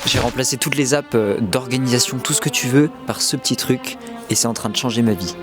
J'ai remplacé toutes les apps d'organisation, tout ce que tu veux, par ce petit truc, et c'est en train de changer ma vie.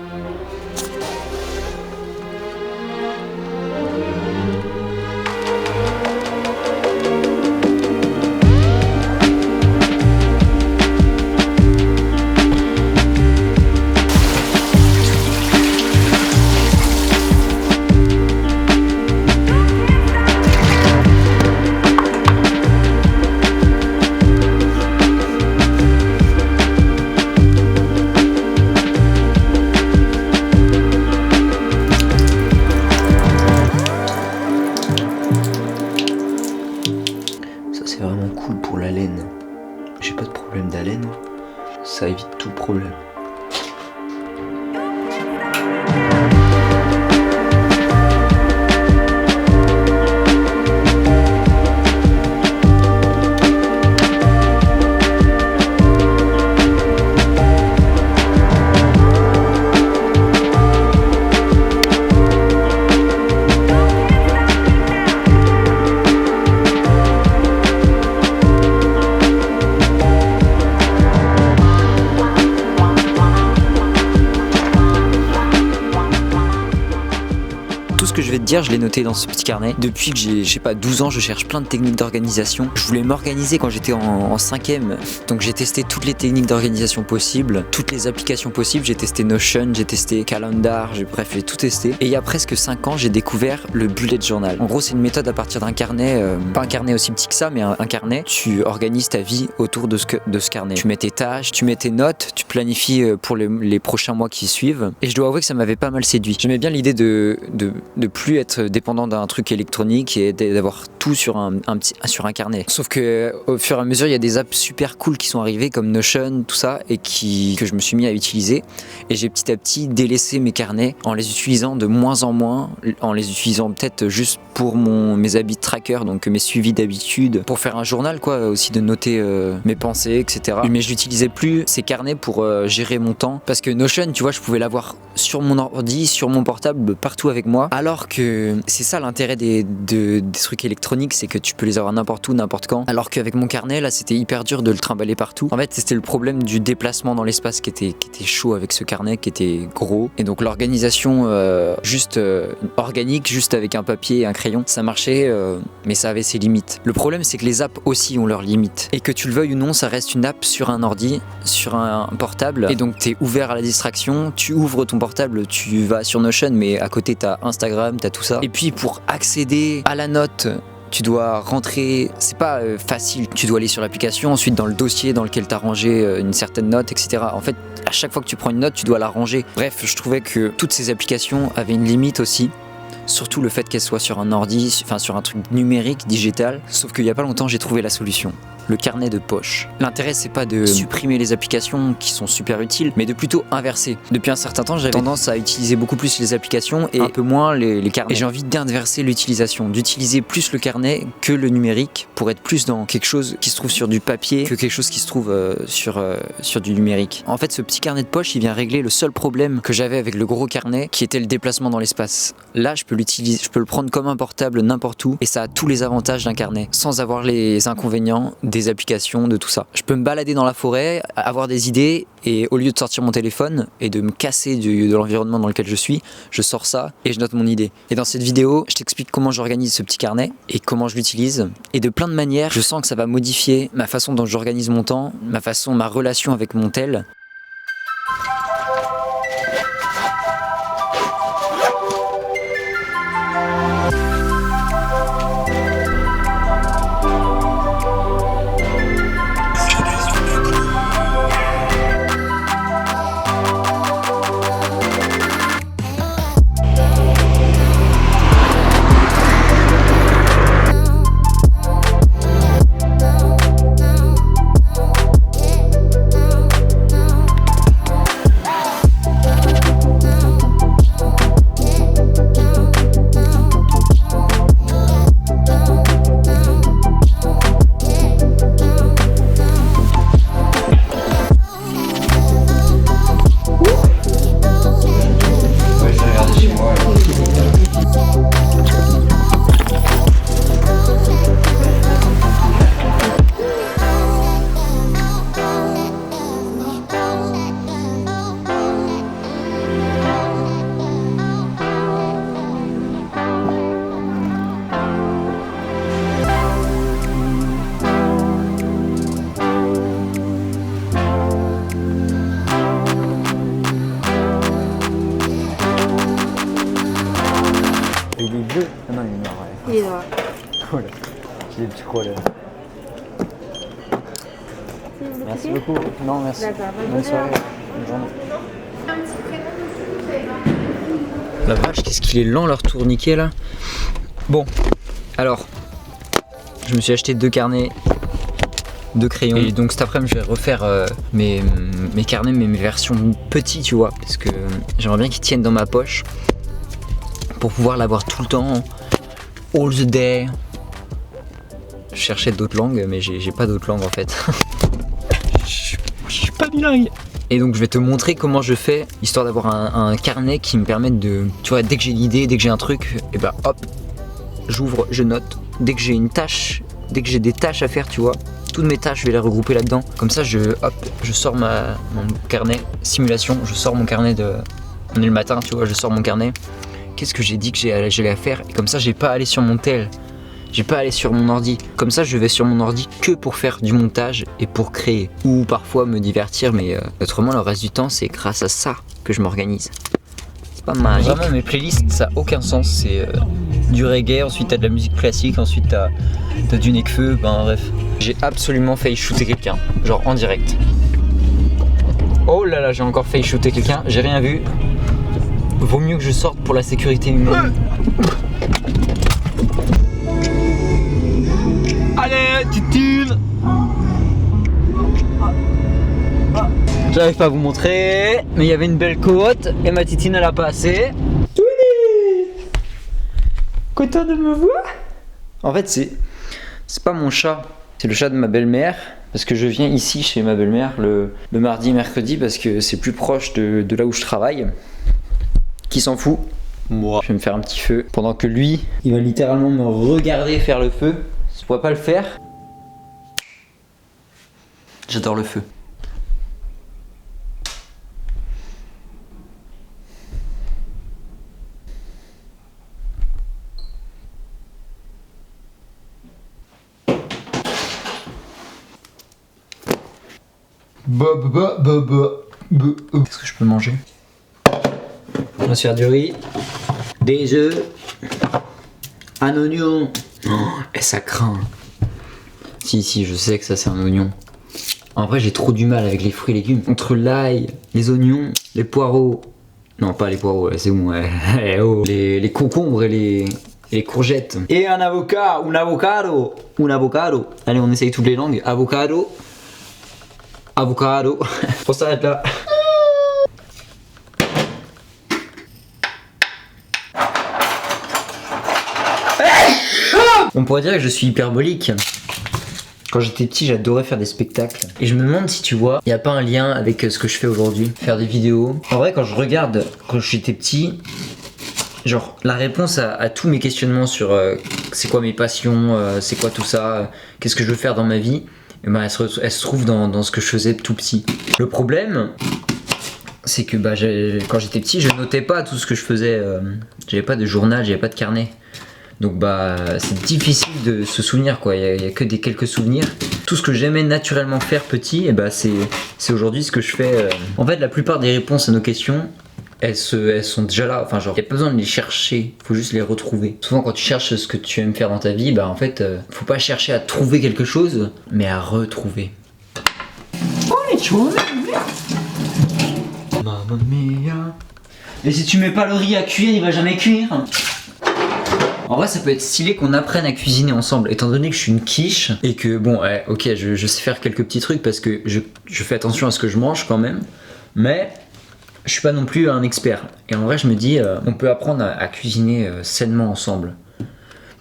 C'est vraiment cool pour la laine. J'ai pas de problème d'haleine, ça évite tout problème. Tout ce que je vais te dire, je l'ai noté dans ce petit carnet. Depuis que j'ai, je sais pas, 12 ans, je cherche plein de techniques d'organisation. Je voulais m'organiser quand j'étais en 5e. Donc j'ai testé toutes les techniques d'organisation possibles, toutes les applications possibles. J'ai testé Notion, j'ai testé Calendar, bref, j'ai tout testé. Et il y a presque 5 ans, j'ai découvert le bullet journal. En gros, c'est une méthode à partir d'un carnet, pas un carnet aussi petit que ça, mais un carnet. Tu organises ta vie autour de ce carnet. Tu mets tes tâches, tu mets tes notes, tu planifies pour les prochains mois qui suivent. Et je dois avouer que ça m'avait pas mal séduit. J'aimais bien l'idée de plus être dépendant d'un truc électronique et d'avoir tout sur un carnet. Sauf que au fur et à mesure, il y a des apps super cool qui sont arrivées comme Notion, tout ça, et que je me suis mis à utiliser. Et j'ai petit à petit délaissé mes carnets en les utilisant de moins en moins, en les utilisant peut-être juste pour mes habits tracker, donc mes suivis d'habitude, pour faire un journal quoi, aussi de noter mes pensées, etc. Mais je n'utilisais plus ces carnets pour gérer mon temps, parce que Notion, tu vois, je pouvais l'avoir sur mon ordi, sur mon portable, partout avec moi. Alors que c'est ça l'intérêt des trucs électroniques, c'est que tu peux les avoir n'importe où, n'importe quand. Alors qu'avec mon carnet, là, c'était hyper dur de le trimballer partout. En fait, c'était le problème du déplacement dans l'espace qui était chaud avec ce carnet, qui était gros. Et donc l'organisation organique, juste avec un papier et un crayon, ça marchait, mais ça avait ses limites. Le problème, c'est que les apps aussi ont leurs limites. Et que tu le veuilles ou non, ça reste une app sur un ordi, sur un portable. Et donc, t'es ouvert à la distraction. Tu ouvres ton portable, tu vas sur Notion, mais à côté, t'as Instagram, t'as tout ça. Et puis, pour accéder à la note, tu dois rentrer, c'est pas facile, tu dois aller sur l'application, ensuite dans le dossier dans lequel tu as rangé une certaine note, etc. En fait, à chaque fois que tu prends une note, tu dois la ranger. Bref, je trouvais que toutes ces applications avaient une limite aussi. Surtout le fait qu'elles soient sur un ordi, enfin sur un truc numérique, digital. Sauf qu'il y a pas longtemps, j'ai trouvé la solution. Le carnet de poche. L'intérêt, c'est pas de supprimer les applications qui sont super utiles, mais de plutôt inverser. Depuis un certain temps, j'avais tendance à utiliser beaucoup plus les applications et un peu moins les carnets. Et j'ai envie d'inverser l'utilisation, d'utiliser plus le carnet que le numérique pour être plus dans quelque chose qui se trouve sur du papier que quelque chose qui se trouve sur du numérique. En fait, ce petit carnet de poche, il vient régler le seul problème que j'avais avec le gros carnet, qui était le déplacement dans l'espace. Là, je peux le prendre comme un portable n'importe où et ça a tous les avantages d'un carnet, sans avoir les inconvénients des applications, de tout ça. Je peux me balader dans la forêt, avoir des idées et au lieu de sortir mon téléphone et de me casser de l'environnement dans lequel je suis, je sors ça et je note mon idée. Et dans cette vidéo, je t'explique comment j'organise ce petit carnet et comment je l'utilise. Et de plein de manières, je sens que ça va modifier ma façon dont j'organise mon temps, ma relation avec mon tel. quoi là. Merci beaucoup. Non, merci. D'accord, Bonne soirée. Bonne journée. La vache, qu'est-ce qu'il est lent leur tourniquet là. Bon, alors, je me suis acheté 2 carnets, 2 crayons. Et donc cet après-midi, je vais refaire mes carnets, mais mes versions petits, tu vois. Parce que j'aimerais bien qu'ils tiennent dans ma poche pour pouvoir l'avoir tout le temps, all the day. Je cherchais d'autres langues, mais j'ai pas d'autres langues en fait. Je suis pas bilingue. Et donc je vais te montrer comment je fais, histoire d'avoir un carnet qui me permette de, tu vois, dès que j'ai l'idée, dès que j'ai un truc, et bah hop, j'ouvre, je note. Dès que j'ai une tâche, dès que j'ai des tâches à faire, tu vois, toutes mes tâches, je vais les regrouper là-dedans. Comme ça, je sors mon carnet simulation, je sors mon carnet de, on est le matin, tu vois, je sors mon carnet. Qu'est-ce que j'ai dit que j'allais à faire? Et comme ça, j'ai pas à aller sur mon tel. J'ai pas à aller sur mon ordi. Comme ça, je vais sur mon ordi que pour faire du montage et pour créer. Ou parfois me divertir, mais autrement, le reste du temps, c'est grâce à ça que je m'organise. C'est pas magique. Vraiment, mes playlists, ça a aucun sens. C'est du reggae, ensuite t'as de la musique classique, ensuite t'as du Nekfeu, ben bref. J'ai absolument failli shooter quelqu'un, genre en direct. Oh là là, j'ai encore failli shooter quelqu'un, j'ai rien vu. Vaut mieux que je sorte pour la sécurité humaine. Allez, titine. J'arrive pas à vous montrer, mais il y avait une belle côte et ma titine elle a passé. Content de me voir? En fait, c'est pas mon chat, c'est le chat de ma belle-mère. Parce que je viens ici chez ma belle-mère le mardi et mercredi parce que c'est plus proche de là où je travaille. Qui s'en fout? Moi. Je vais me faire un petit feu pendant que lui, il va littéralement me regarder faire le feu. Je pourrais pas le faire. J'adore le feu. Qu'est-ce que je peux manger? On va se faire du riz, des œufs, un oignon. Oh, et ça craint. Si, je sais que ça c'est un oignon. En vrai, j'ai trop du mal avec les fruits et légumes. Entre l'ail, les oignons, les poireaux. Non, pas les poireaux, c'est bon. Ouais. Les concombres et les courgettes. Et un avocat, un avocado. Allez, on essaye toutes les langues. Avocado. On s'arrête là. On pourrait dire que je suis hyperbolique. Quand j'étais petit, j'adorais faire des spectacles. Et je me demande si tu vois, il n'y a pas un lien avec ce que je fais aujourd'hui. Faire des vidéos. En vrai, quand je regarde, quand j'étais petit, genre la réponse à tous mes questionnements sur c'est quoi mes passions, c'est quoi tout ça, qu'est-ce que je veux faire dans ma vie, et ben, elle se trouve dans ce que je faisais tout petit. Le problème, c'est que quand j'étais petit, je notais pas tout ce que je faisais. J'avais pas de journal, j'avais pas de carnet. Donc c'est difficile de se souvenir quoi, il y a que quelques souvenirs. Tout ce que j'aimais naturellement faire petit, et c'est aujourd'hui ce que je fais. En fait, la plupart des réponses à nos questions, elles sont déjà là. Enfin, genre, il n'y a pas besoin de les chercher, faut juste les retrouver. Souvent, quand tu cherches ce que tu aimes faire dans ta vie, en fait, faut pas chercher à trouver quelque chose, mais à retrouver. Oh les choses. Mamma mia. Et si tu mets pas le riz à cuire, il va jamais cuire. En vrai, ça peut être stylé qu'on apprenne à cuisiner ensemble, étant donné que je suis une quiche et que bon, ok, je sais faire quelques petits trucs parce que je fais attention à ce que je mange quand même, mais je suis pas non plus un expert. Et en vrai, je me dis, on peut apprendre à cuisiner sainement ensemble.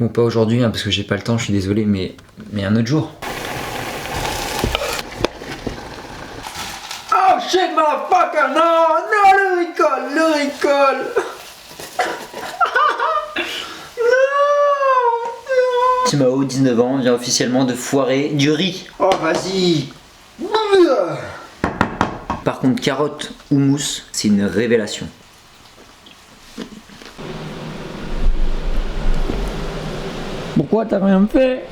Bon, pas aujourd'hui, parce que j'ai pas le temps, je suis désolé, mais un autre jour. Oh shit, motherfucker, non, le recall. Mao, 19 ans, vient officiellement de foirer du riz. Oh, vas-y. Par contre, carotte ou mousse, c'est une révélation. Pourquoi t'as rien fait?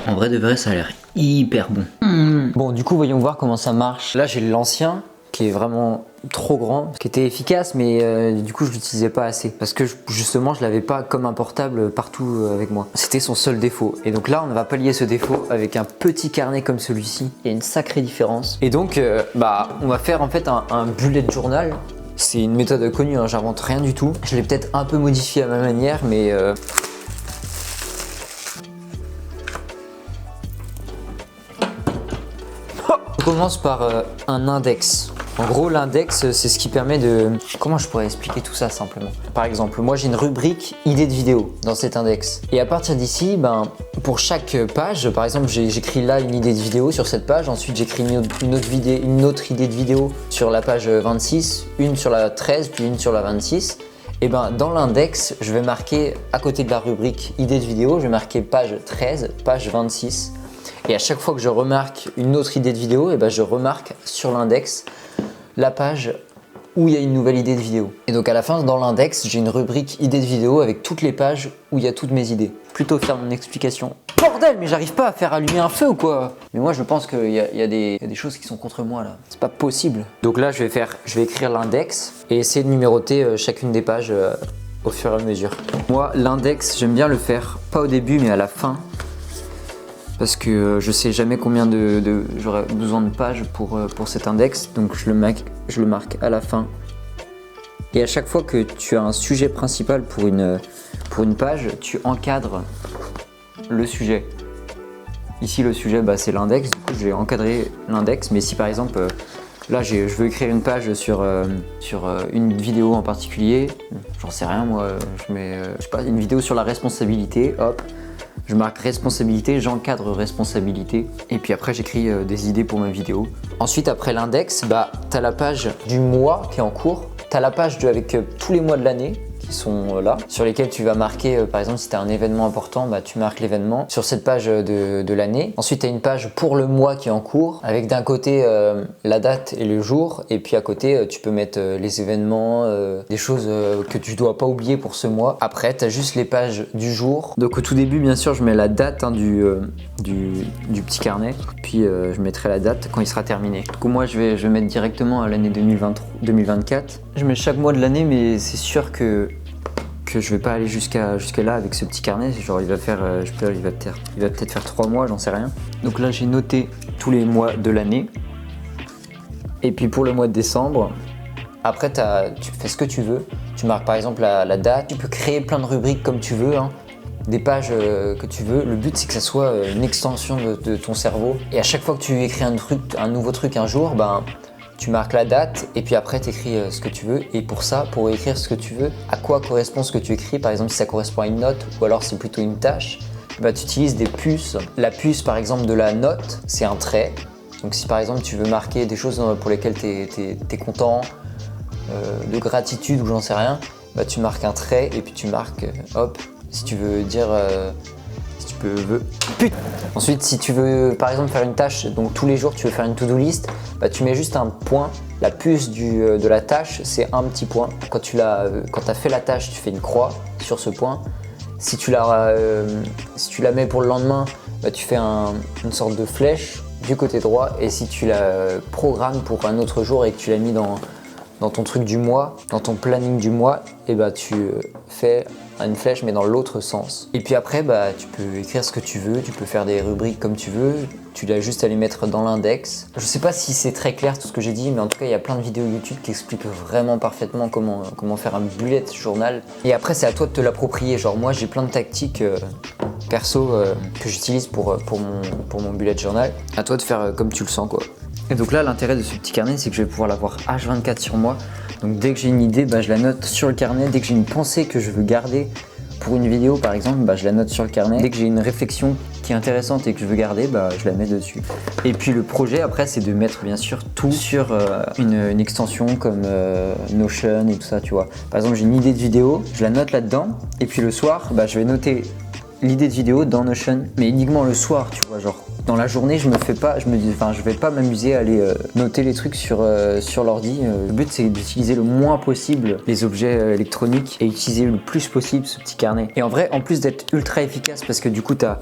En vrai de vrai, ça a l'air hyper bon. Bon, du coup, voyons voir comment ça marche. Là, j'ai l'ancien qui est vraiment trop grand, qui était efficace, mais du coup je l'utilisais pas assez parce que justement je l'avais pas comme un portable partout avec moi. C'était son seul défaut. Et donc là on va pallier ce défaut avec un petit carnet comme celui-ci. Il y a une sacrée différence. Et donc on va faire en fait un bullet journal. C'est une méthode connue, hein, j'invente rien du tout. Je l'ai peut-être un peu modifié à ma manière, mais on commence par un index. En gros, l'index, c'est ce qui permet de... Comment je pourrais expliquer tout ça simplement? Par exemple, moi j'ai une rubrique idée de vidéo dans cet index. Et à partir d'ici, pour chaque page, par exemple, j'écris là une idée de vidéo sur cette page. Ensuite, j'écris une autre idée de vidéo sur la page 26, une sur la 13, puis une sur la 26. Et dans l'index, je vais marquer à côté de la rubrique idée de vidéo, je vais marquer page 13, page 26. Et à chaque fois que je remarque une autre idée de vidéo, je remarque sur l'index la page où il y a une nouvelle idée de vidéo. Et donc à la fin, dans l'index, j'ai une rubrique idée de vidéo avec toutes les pages où il y a toutes mes idées. Plutôt faire mon explication. Bordel, mais j'arrive pas à faire allumer un feu ou quoi? Mais moi je pense qu'il y a des choses qui sont contre moi là. C'est pas possible. Donc là je vais écrire l'index et essayer de numéroter chacune des pages au fur et à mesure. Moi l'index, j'aime bien le faire, pas au début mais à la fin. Parce que je sais jamais combien j'aurai besoin de pages pour cet index, donc je le marque à la fin. Et à chaque fois que tu as un sujet principal pour une page, tu encadres le sujet. Ici le sujet c'est l'index, du coup je vais encadrer l'index, mais si par exemple là je veux écrire une page sur une vidéo en particulier, j'en sais rien moi, je mets je sais pas, une vidéo sur la responsabilité, hop. Je marque responsabilité, j'encadre responsabilité et puis après j'écris des idées pour ma vidéo. Ensuite après l'index, tu as la page du mois qui est en cours, tu as la page avec tous les mois de l'année qui sont là, sur lesquels tu vas marquer par exemple si tu as un événement important, tu marques l'événement sur cette page de l'année. Ensuite tu as une page pour le mois qui est en cours avec d'un côté la date et le jour et puis à côté tu peux mettre les événements, des choses que tu dois pas oublier pour ce mois. Après tu as juste les pages du jour. Donc au tout début bien sûr je mets la date du petit carnet, puis je mettrai la date quand il sera terminé. Du coup moi je vais mettre directement à l'année 2024. Je mets chaque mois de l'année mais c'est sûr que je vais pas aller jusque là avec ce petit carnet. Genre il va peut-être faire 3 mois, j'en sais rien. Donc là j'ai noté tous les mois de l'année. Et puis pour le mois de décembre, après tu fais ce que tu veux. Tu marques par exemple la date. Tu peux créer plein de rubriques comme tu veux, hein. Des pages que tu veux. Le but c'est que ça soit une extension de ton cerveau. Et à chaque fois que tu écris un nouveau truc un jour, tu marques la date et puis après tu écris ce que tu veux. Et pour écrire ce que tu veux, à quoi correspond ce que tu écris, par exemple si ça correspond à une note ou alors c'est plutôt une tâche, tu utilises des puces. La puce par exemple de la note, c'est un trait. Donc si par exemple tu veux marquer des choses pour lesquelles tu es content, de gratitude ou j'en sais rien, tu marques un trait et puis tu marques hop, si tu veux dire... Putain. Ensuite, si tu veux par exemple faire une tâche, donc tous les jours tu veux faire une to-do list, tu mets juste un point. La puce de la tâche, c'est un petit point. Quand tu as fait la tâche, tu fais une croix sur ce point. Si tu la mets pour le lendemain, tu fais une sorte de flèche du côté droit. Et si tu la programmes pour un autre jour et que tu l'as mis dans ton truc du mois, dans ton planning du mois, tu fais une flèche mais dans l'autre sens. Et puis après tu peux écrire ce que tu veux, tu peux faire des rubriques comme tu veux, tu as juste à les mettre dans l'index. Je sais pas si c'est très clair tout ce que j'ai dit, mais en tout cas il y a plein de vidéos YouTube qui expliquent vraiment parfaitement comment faire un bullet journal. Et après c'est à toi de te l'approprier, genre moi j'ai plein de tactiques perso que j'utilise pour mon bullet journal. À toi de faire comme tu le sens quoi. Et donc là l'intérêt de ce petit carnet c'est que je vais pouvoir l'avoir H24 sur moi. Donc dès que j'ai une idée, je la note sur le carnet. Dès que j'ai une pensée que je veux garder pour une vidéo par exemple, je la note sur le carnet. Dès que j'ai une réflexion qui est intéressante et que je veux garder, je la mets dessus. Et puis le projet après c'est de mettre bien sûr tout sur une extension comme Notion et tout ça, tu vois. Par exemple j'ai une idée de vidéo, je la note là-dedans et puis le soir je vais noter l'idée de vidéo dans Notion, mais uniquement le soir, tu vois, genre dans la journée je vais pas m'amuser à aller noter les trucs sur l'ordi. Le but c'est d'utiliser le moins possible les objets électroniques et utiliser le plus possible ce petit carnet. Et en vrai, en plus d'être ultra efficace parce que du coup t'as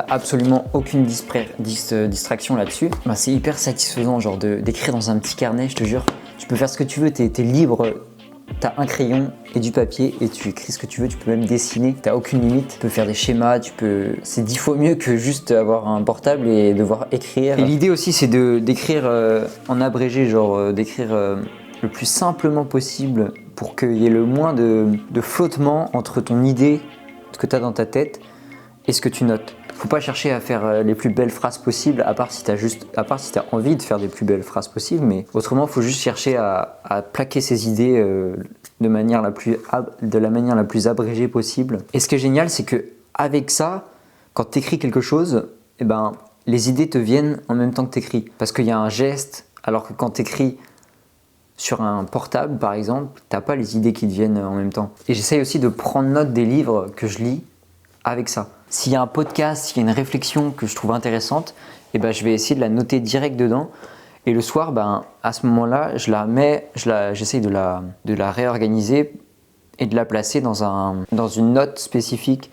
absolument aucune distraction là-dessus, c'est hyper satisfaisant genre d'écrire dans un petit carnet, je te jure. peux faire ce que tu veux, t'es libre. T'as un crayon et du papier et tu écris ce que tu veux, tu peux même dessiner, t'as aucune limite, tu peux faire des schémas, c'est 10 fois mieux que juste avoir un portable et devoir écrire. Et l'idée aussi c'est d'écrire en abrégé, genre d'écrire le plus simplement possible pour qu'il y ait le moins de flottement entre ton idée, ce que t'as dans ta tête et ce que tu notes. Faut pas chercher à faire les plus belles phrases possibles, à part si t'as envie de faire des plus belles phrases possibles, mais autrement, faut juste chercher à plaquer ses idées de la manière la plus abrégée possible. Et ce qui est génial, c'est que avec ça, quand t'écris quelque chose, eh ben, les idées te viennent en même temps que t'écris. Parce qu'il y a un geste, alors que quand t'écris sur un portable, par exemple, t'as pas les idées qui te viennent en même temps. Et j'essaye aussi de prendre note des livres que je lis avec ça. S'il y a un podcast, s'il y a une réflexion que je trouve intéressante, eh ben, je vais essayer de la noter direct dedans. Et le soir, ben, à ce moment-là, j'essaye de la réorganiser et de la placer dans une note spécifique.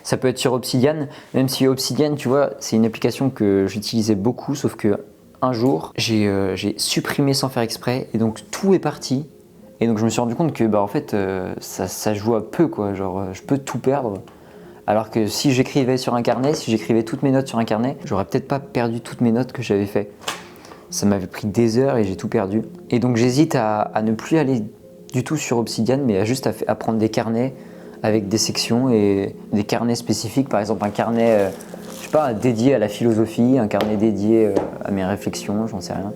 Ça peut être sur Obsidian, même si Obsidian, tu vois, c'est une application que j'utilisais beaucoup, sauf que un jour, j'ai supprimé sans faire exprès, et donc tout est parti. Et donc je me suis rendu compte que bah, en fait, ça joue à peu, quoi. Genre, je peux tout perdre. Alors que si j'écrivais sur un carnet, si j'écrivais toutes mes notes sur un carnet, j'aurais peut-être pas perdu toutes mes notes que j'avais fait. Ça m'avait pris des heures et j'ai tout perdu. Et donc j'hésite à ne plus aller du tout sur Obsidian, mais à prendre des carnets avec des sections et des carnets spécifiques. Par exemple un carnet, je sais pas, dédié à la philosophie, un carnet dédié à mes réflexions, j'en sais rien.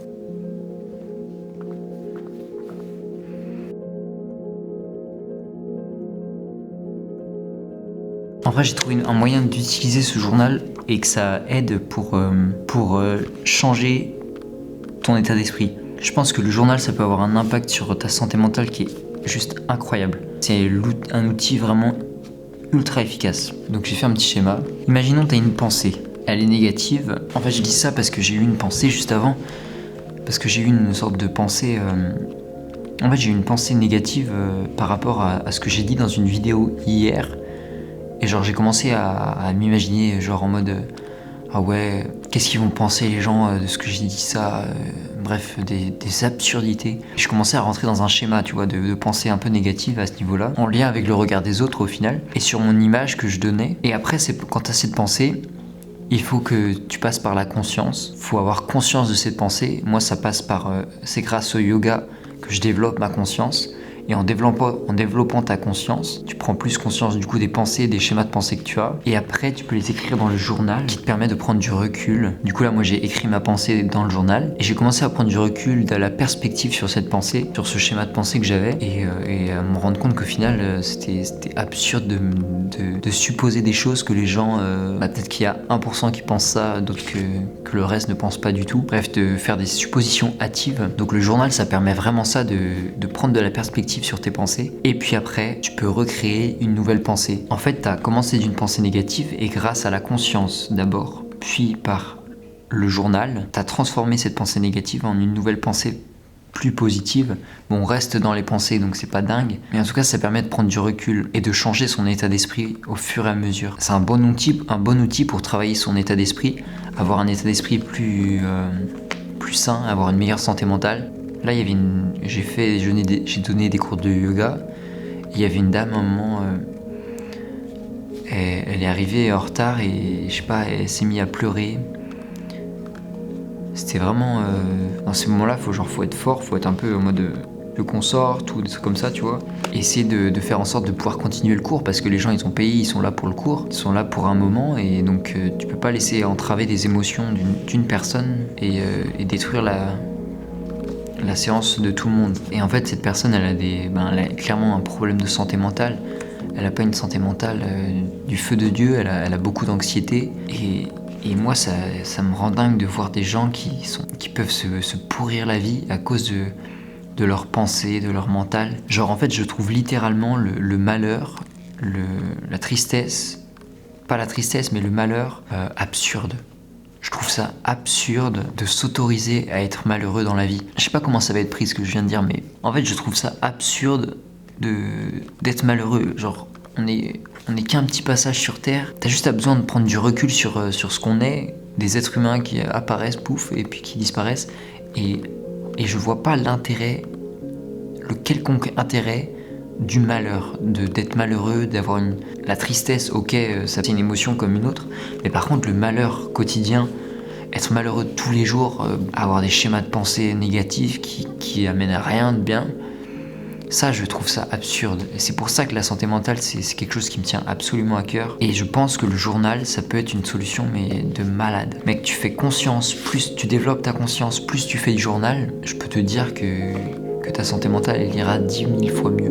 En vrai, j'ai trouvé un moyen d'utiliser ce journal et que ça aide pour changer ton état d'esprit. Je pense que le journal, ça peut avoir un impact sur ta santé mentale qui est juste incroyable. C'est un outil vraiment ultra efficace. Donc j'ai fait un petit schéma. Imaginons que tu as une pensée. Elle est négative. En fait, je dis ça parce que j'ai eu une pensée juste avant. Parce que j'ai eu une sorte de pensée... En fait, j'ai eu une pensée négative par rapport à ce que j'ai dit dans une vidéo hier. Et genre j'ai commencé à m'imaginer genre en mode ah ouais, qu'est-ce qu'ils vont penser les gens de ce que j'ai dit ça, bref, des absurdités. Je commençais à rentrer dans un schéma, tu vois, de pensée un peu négative à ce niveau-là, en lien avec le regard des autres au final, et sur mon image que je donnais. Et après, quand tu as cette pensée, il faut que tu passes par la conscience, il faut avoir conscience de cette pensée. Moi, ça passe par, c'est grâce au yoga que je développe ma conscience. Et en développant ta conscience, tu prends plus conscience du coup des pensées, des schémas de pensée que tu as. Et après, tu peux les écrire dans le journal qui te permet de prendre du recul. Du coup là, moi j'ai écrit ma pensée dans le journal et j'ai commencé à prendre du recul, de la perspective sur cette pensée, sur ce schéma de pensée que j'avais et à me rendre compte qu'au final, c'était absurde de supposer des choses que les gens... peut-être qu'il y a 1% qui pensent ça, d'autres que le reste ne pense pas du tout. Bref, de faire des suppositions hâtives. Donc le journal, ça permet vraiment ça, de prendre de la perspective sur tes pensées et puis après tu peux recréer une nouvelle pensée. En fait, tu as commencé d'une pensée négative et grâce à la conscience d'abord, puis par le journal, tu as transformé cette pensée négative en une nouvelle pensée plus positive. Bon, on reste dans les pensées donc c'est pas dingue, mais en tout cas ça permet de prendre du recul et de changer son état d'esprit au fur et à mesure. C'est un bon outil pour travailler son état d'esprit, avoir un état d'esprit plus sain, avoir une meilleure santé mentale. Là, j'ai donné des cours de yoga. Il y avait une dame, à un moment, elle est arrivée en retard et je sais pas, elle s'est mise à pleurer. C'était vraiment, dans ces moments-là, faut être fort, faut être un peu en mode le consort, tout des trucs comme ça, tu vois. Essayer de faire en sorte de pouvoir continuer le cours parce que les gens ils ont payé, ils sont là pour le cours, ils sont là pour un moment et donc tu peux pas laisser entraver des émotions d'une personne et détruire la séance de tout le monde. Et en fait, cette personne, elle a clairement un problème de santé mentale. Elle n'a pas une santé mentale du feu de Dieu, elle a beaucoup d'anxiété. Et moi, ça me rend dingue de voir des gens qui peuvent se pourrir la vie à cause de leurs pensées, de leur mental. Genre, en fait, je trouve littéralement le malheur, la tristesse, pas la tristesse, mais le malheur absurde. Je trouve ça absurde de s'autoriser à être malheureux dans la vie. Je sais pas comment ça va être pris ce que je viens de dire, mais en fait je trouve ça absurde d'être malheureux. Genre on est qu'un petit passage sur Terre. T'as juste besoin de prendre du recul sur ce qu'on est, des êtres humains qui apparaissent, pouf, et puis qui disparaissent. Et je vois pas l'intérêt le quelconque intérêt du malheur, d'être malheureux, d'avoir la tristesse, ok, ça c'est une émotion comme une autre, mais par contre le malheur quotidien, être malheureux tous les jours, avoir des schémas de pensée négatifs qui amènent à rien de bien, ça je trouve ça absurde. Et c'est pour ça que la santé mentale c'est quelque chose qui me tient absolument à cœur. Et je pense que le journal ça peut être une solution mais de malade. Mec, tu fais conscience, plus tu développes ta conscience, plus tu fais du journal, je peux te dire que ta santé mentale elle ira 10 000 fois mieux.